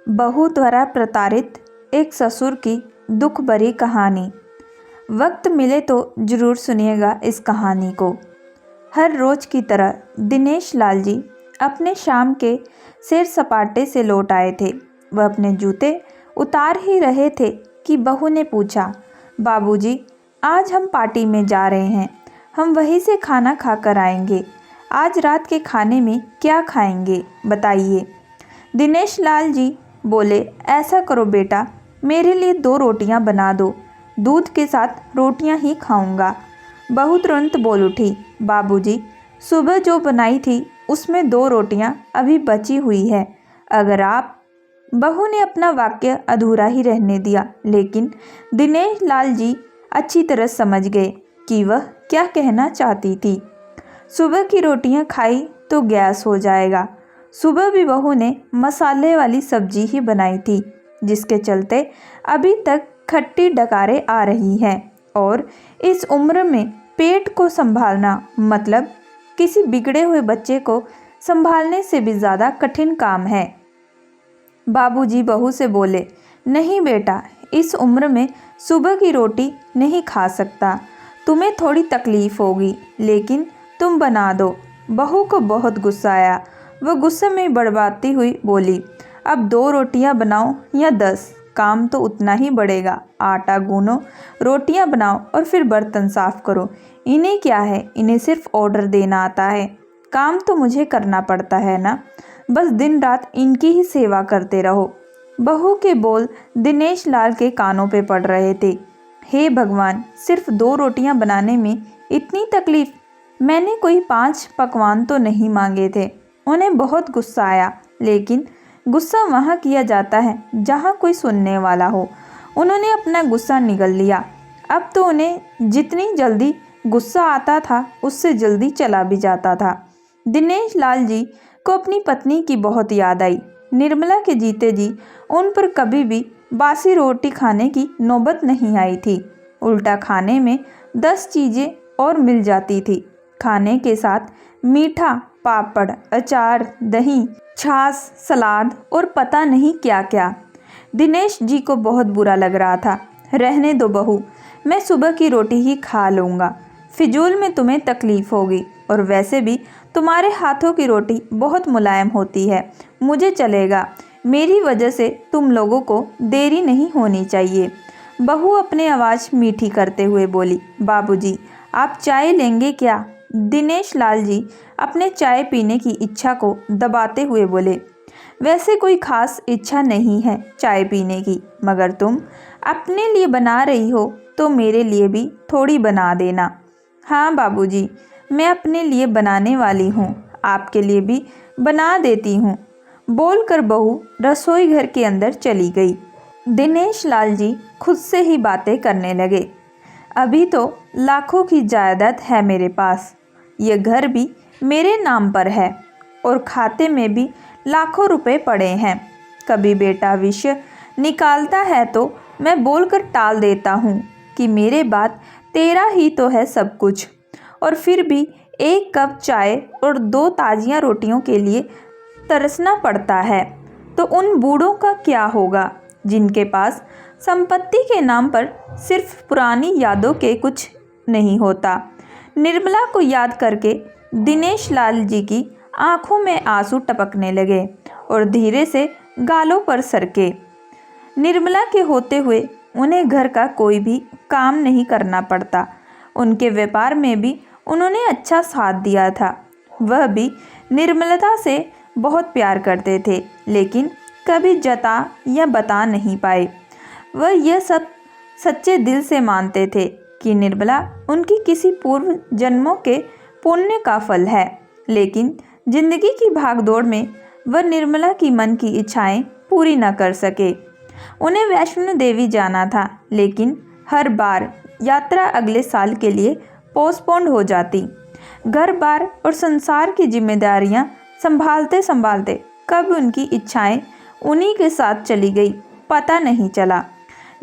बहू द्वारा प्रताड़ित एक ससुर की दुख भरी कहानी। वक्त मिले तो ज़रूर सुनिएगा इस कहानी को। हर रोज़ की तरह दिनेश लाल जी अपने शाम के सैर सपाटे से लौट आए थे। वह अपने जूते उतार ही रहे थे कि बहू ने पूछा, बाबूजी, आज हम पार्टी में जा रहे हैं, हम वहीं से खाना खाकर आएंगे। आज रात के खाने में क्या खाएंगे बताइए। दिनेश लाल जी बोले, ऐसा करो बेटा, मेरे लिए 2 रोटियां बना दो, दूध के साथ रोटियां ही खाऊंगा। बहू तुरंत बोल उठी, बाबूजी, सुबह जो बनाई थी उसमें 2 रोटियां अभी बची हुई है। अगर आप बहू ने अपना वाक्य अधूरा ही रहने दिया, लेकिन दिनेश लाल जी अच्छी तरह समझ गए कि वह क्या कहना चाहती थी। सुबह की रोटियां खाई तो गैस हो जाएगा। सुबह भी बहू ने मसाले वाली सब्जी ही बनाई थी, जिसके चलते अभी तक खट्टी डकारें आ रही हैं। और इस उम्र में पेट को संभालना मतलब किसी बिगड़े हुए बच्चे को संभालने से भी ज़्यादा कठिन काम है। बाबूजी बहू से बोले, नहीं बेटा, इस उम्र में सुबह की रोटी नहीं खा सकता, तुम्हें थोड़ी तकलीफ़ होगी, लेकिन तुम बना दो। बहू को बहुत गुस्सा आया। वह गुस्से में बड़बड़ाती हुई बोली, अब 2 रोटियां बनाओ या 10, काम तो उतना ही बढ़ेगा। आटा गूनो, रोटियां बनाओ और फिर बर्तन साफ करो। इन्हें क्या है, इन्हें सिर्फ ऑर्डर देना आता है, काम तो मुझे करना पड़ता है ना। बस दिन रात इनकी ही सेवा करते रहो। बहू के बोल दिनेश लाल के कानों पे पड़ रहे थे। हे भगवान, सिर्फ 2 रोटियां बनाने में इतनी तकलीफ। मैंने कोई 5 पकवान तो नहीं मांगे थे। उन्हें बहुत गुस्सा आया, लेकिन गुस्सा वहाँ किया जाता है जहाँ कोई सुनने वाला हो। उन्होंने अपना गुस्सा निगल लिया। अब तो उन्हें जितनी जल्दी गुस्सा आता था, उससे जल्दी चला भी जाता था। दिनेश लाल जी को अपनी पत्नी की बहुत याद आई। निर्मला के जीते जी उन पर कभी भी बासी रोटी खाने की नौबत नहीं आई थी। उल्टा खाने में 10 चीज़ें और मिल जाती थी। खाने के साथ मीठा, पापड़, अचार, दही, छाछ, सलाद और पता नहीं क्या क्या। दिनेश जी को बहुत बुरा लग रहा था। रहने दो बहू, मैं सुबह की रोटी ही खा लूँगा, फिजूल में तुम्हें तकलीफ़ होगी, और वैसे भी तुम्हारे हाथों की रोटी बहुत मुलायम होती है, मुझे चलेगा। मेरी वजह से तुम लोगों को देरी नहीं होनी चाहिए। बहू अपने आवाज़ मीठी करते हुए बोली, बाबूजी, आप चाय लेंगे क्या? दिनेश लाल जी अपने चाय पीने की इच्छा को दबाते हुए बोले, वैसे कोई खास इच्छा नहीं है चाय पीने की, मगर तुम अपने लिए बना रही हो तो मेरे लिए भी थोड़ी बना देना। हाँ बाबूजी, मैं अपने लिए बनाने वाली हूँ, आपके लिए भी बना देती हूँ। बोलकर बहू रसोई घर के अंदर चली गई। दिनेश लाल जी खुद से ही बातें करने लगे। अभी तो लाखों की जायदाद है मेरे पास, ये घर भी मेरे नाम पर है और खाते में भी लाखों रुपए पड़े हैं। कभी बेटा विषय निकालता है तो मैं बोलकर टाल देता हूँ कि मेरे बाद तेरा ही तो है सब कुछ, और फिर भी 1 कप चाय और 2 ताज़ियाँ रोटियों के लिए तरसना पड़ता है। तो उन बूढ़ों का क्या होगा जिनके पास संपत्ति के नाम पर सिर्फ पुरानी यादों के कुछ नहीं होता। निर्मला को याद करके दिनेश लाल जी की आंखों में आंसू टपकने लगे और धीरे से गालों पर सरके। निर्मला के होते हुए उन्हें घर का कोई भी काम नहीं करना पड़ता। उनके व्यापार में भी उन्होंने अच्छा साथ दिया था। वह भी निर्मलता से बहुत प्यार करते थे, लेकिन कभी जता या बता नहीं पाए। वह यह सब सच्चे दिल से मानते थे कि निर्मला उनकी किसी पूर्व जन्मों के पुण्य का फल है, लेकिन जिंदगी की भागदौड़ में वह निर्मला की मन की इच्छाएं पूरी न कर सके। उन्हें वैष्णो देवी जाना था, लेकिन हर बार यात्रा अगले साल के लिए पोस्टपोन्ड हो जाती। घर बार और संसार की जिम्मेदारियां संभालते संभालते कब उनकी इच्छाएं उन्हीं के साथ चली गई, पता नहीं चला।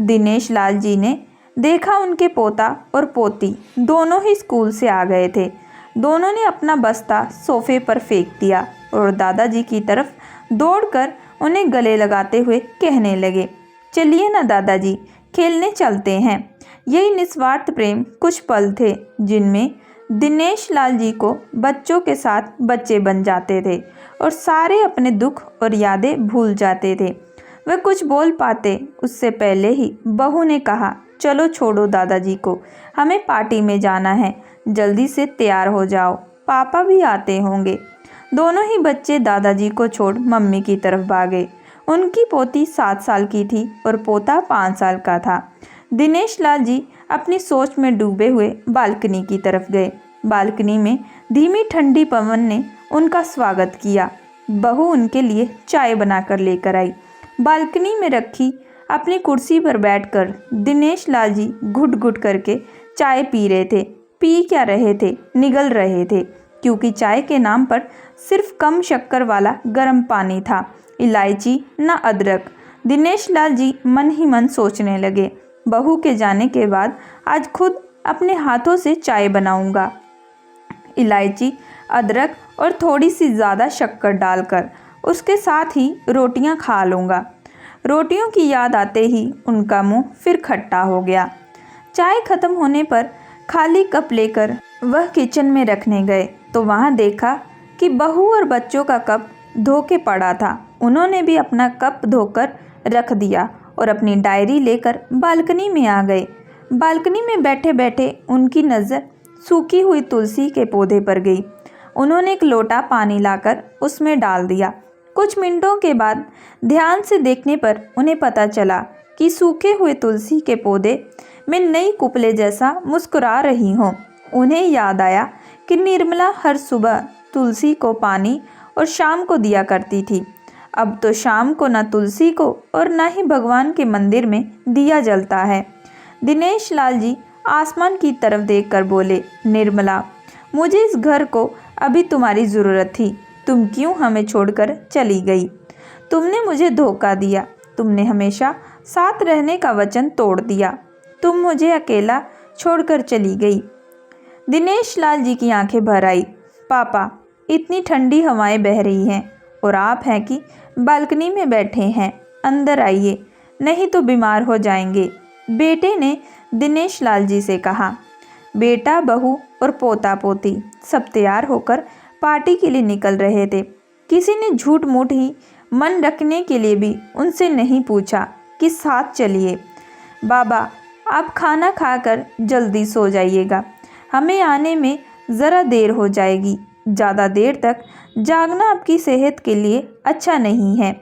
दिनेश लाल जी ने देखा उनके पोता और पोती दोनों ही स्कूल से आ गए थे। दोनों ने अपना बस्ता सोफे पर फेंक दिया और दादाजी की तरफ दौड़कर उन्हें गले लगाते हुए कहने लगे, चलिए ना दादाजी, खेलने चलते हैं। यही निस्वार्थ प्रेम कुछ पल थे जिनमें दिनेश लाल जी को बच्चों के साथ बच्चे बन जाते थे और सारे अपने दुख और यादें भूल जाते थे। वह कुछ बोल पाते उससे पहले ही बहू ने कहा, चलो छोड़ो दादाजी को, हमें पार्टी में जाना है, जल्दी से तैयार हो जाओ, पापा भी आते होंगे। दोनों ही बच्चे दादाजी को छोड़ मम्मी की तरफ भागे। उनकी पोती 7 साल की थी और पोता 5 साल का था। दिनेश लाल जी अपनी सोच में डूबे हुए बालकनी की तरफ गए। बालकनी में धीमी ठंडी पवन ने उनका स्वागत किया। बहू उनके लिए चाय बनाकर लेकर आई। बालकनी में रखी अपनी कुर्सी पर बैठकर दिनेश लाल जी घुट घुट करके चाय पी रहे थे। पी क्या रहे थे, निगल रहे थे, क्योंकि चाय के नाम पर सिर्फ कम शक्कर वाला गर्म पानी था, इलायची ना अदरक। दिनेश लाल जी मन ही मन सोचने लगे, बहू के जाने के बाद आज खुद अपने हाथों से चाय बनाऊंगा, इलायची, अदरक और थोड़ी सी ज़्यादा शक्कर डालकर। उसके साथ ही रोटियां खा लूँगा। रोटियों की याद आते ही उनका मुंह फिर खट्टा हो गया। चाय खत्म होने पर खाली कप लेकर वह किचन में रखने गए तो वहां देखा कि बहू और बच्चों का कप धो के पड़ा था। उन्होंने भी अपना कप धोकर रख दिया और अपनी डायरी लेकर बालकनी में आ गए। बालकनी में बैठे बैठे उनकी नज़र सूखी हुई तुलसी के पौधे पर गई। उन्होंने एक लोटा पानी लाकर उसमें डाल दिया। कुछ मिनटों के बाद ध्यान से देखने पर उन्हें पता चला कि सूखे हुए तुलसी के पौधे में नई कुपले जैसा मुस्कुरा रही हों। उन्हें याद आया कि निर्मला हर सुबह तुलसी को पानी और शाम को दिया करती थी। अब तो शाम को न तुलसी को और न ही भगवान के मंदिर में दिया जलता है। दिनेश लाल जी आसमान की तरफ देखकर बोले, निर्मला, मुझे इस घर को अभी तुम्हारी ज़रूरत थी। तुम क्यों हमें छोड़कर चली गई? तुमने मुझे धोखा दिया। तुमने हमेशा साथ रहने का वचन तोड़ दिया। तुम मुझे अकेला छोड़कर चली गई। दिनेश लाल जी की आंखें भर आई। पापा, इतनी ठंडी हवाएं बह रही हैं और आप हैं कि बालकनी में बैठे हैं, अंदर आइए, नहीं तो बीमार हो जाएंगे, बेटे ने दिनेश लाल जी से कहा। बेटा, बहू और पोता पोती सब तैयार होकर पार्टी के लिए निकल रहे थे। किसी ने झूठ मूठ ही मन रखने के लिए भी उनसे नहीं पूछा कि साथ चलिए। बाबा, आप खाना खाकर जल्दी सो जाइएगा, हमें आने में ज़रा देर हो जाएगी। ज़्यादा देर तक जागना आपकी सेहत के लिए अच्छा नहीं है।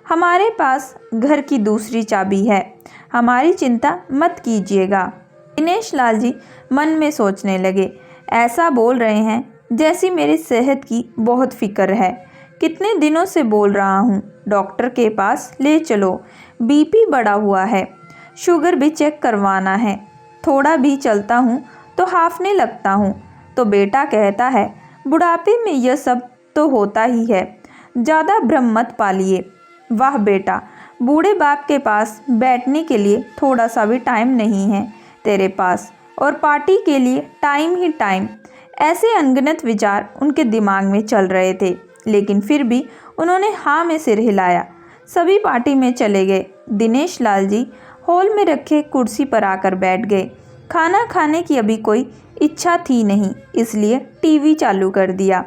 हमारे पास घर की दूसरी चाबी है, हमारी चिंता मत कीजिएगा। दिनेश लाल जी मन में सोचने लगे, ऐसा बोल रहे हैं जैसी मेरी सेहत की बहुत फिक्र है। कितने दिनों से बोल रहा हूँ, डॉक्टर के पास ले चलो, बीपी बढ़ा हुआ है, शुगर भी चेक करवाना है। थोड़ा भी चलता हूँ तो हांफने लगता हूँ तो बेटा कहता है बुढ़ापे में यह सब तो होता ही है, ज़्यादा भ्रम मत पालिए। वाह बेटा, बूढ़े बाप के पास बैठने के लिए थोड़ा सा भी टाइम नहीं है तेरे पास, और पार्टी के लिए टाइम ही टाइम। ऐसे अनगिनत विचार उनके दिमाग में चल रहे थे, लेकिन फिर भी उन्होंने हाँ में सिर हिलाया। सभी पार्टी में चले गए। दिनेश लाल जी हॉल में रखे कुर्सी पर आकर बैठ गए। खाना खाने की अभी कोई इच्छा थी नहीं, इसलिए टीवी चालू कर दिया।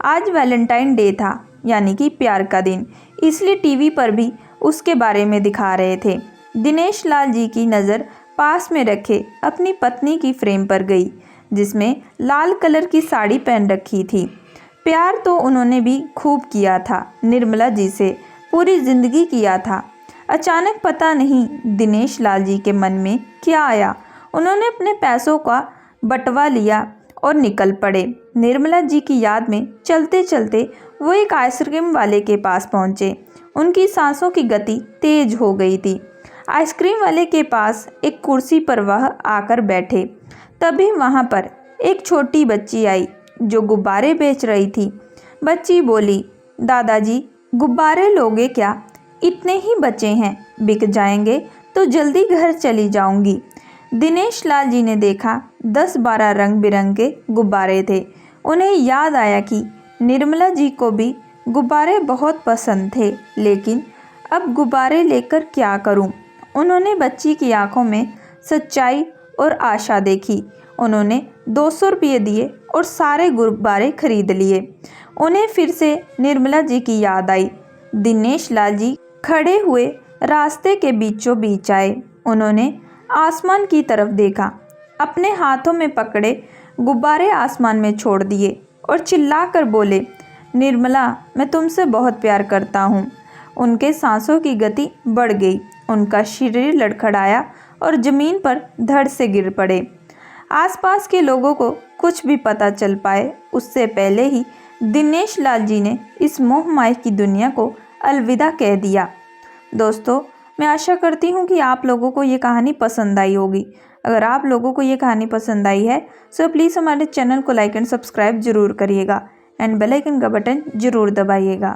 आज वैलेंटाइन डे था, यानी कि प्यार का दिन, इसलिए टीवी पर भी उसके बारे में दिखा रहे थे। दिनेश लाल जी की नज़र पास में रखे अपनी पत्नी की फ्रेम पर गई, जिसमें लाल कलर की साड़ी पहन रखी थी। प्यार तो उन्होंने भी खूब किया था, निर्मला जी से पूरी ज़िंदगी किया था। अचानक पता नहीं दिनेश लाल जी के मन में क्या आया, उन्होंने अपने पैसों का बंटवा लिया और निकल पड़े। निर्मला जी की याद में चलते चलते वो एक आइसक्रीम वाले के पास पहुँचे। उनकी सांसों की गति तेज हो गई थी। आइसक्रीम वाले के पास एक कुर्सी पर वह आकर बैठे। तभी वहाँ पर एक छोटी बच्ची आई जो गुब्बारे बेच रही थी। बच्ची बोली, दादाजी, गुब्बारे लोगे क्या? इतने ही बचे हैं, बिक जाएंगे तो जल्दी घर चली जाऊंगी। दिनेश लाल जी ने देखा 10-12 रंग बिरंगे गुब्बारे थे। उन्हें याद आया कि निर्मला जी को भी गुब्बारे बहुत पसंद थे, लेकिन अब गुब्बारे लेकर क्या करूं? उन्होंने बच्ची की आंखों में सच्चाई और आशा देखी। उन्होंने 200 रुपये दिए और सारे गुब्बारे खरीद लिए। उन्हें फिर से निर्मला जी की याद आई। दिनेश लाल जी खड़े हुए रास्ते के बीचों बीच आए। उन्होंने आसमान की तरफ देखा, अपने हाथों में पकड़े गुब्बारे आसमान में छोड़ दिए और चिल्लाकर बोले, निर्मला, मैं तुमसे बहुत प्यार करता हूँ। उनके सांसों की गति बढ़ गई, उनका शरीर लड़खड़ाया और जमीन पर धड़ से गिर पड़े। आसपास के लोगों को कुछ भी पता चल पाए उससे पहले ही दिनेश लाल जी ने इस मोह माया की दुनिया को अलविदा कह दिया। दोस्तों, मैं आशा करती हूँ कि आप लोगों को ये कहानी पसंद आई होगी। अगर आप लोगों को ये कहानी पसंद आई है तो प्लीज़ हमारे चैनल को लाइक एंड सब्सक्राइब जरूर करिएगा एंड बेल आइकन का बटन जरूर दबाइएगा।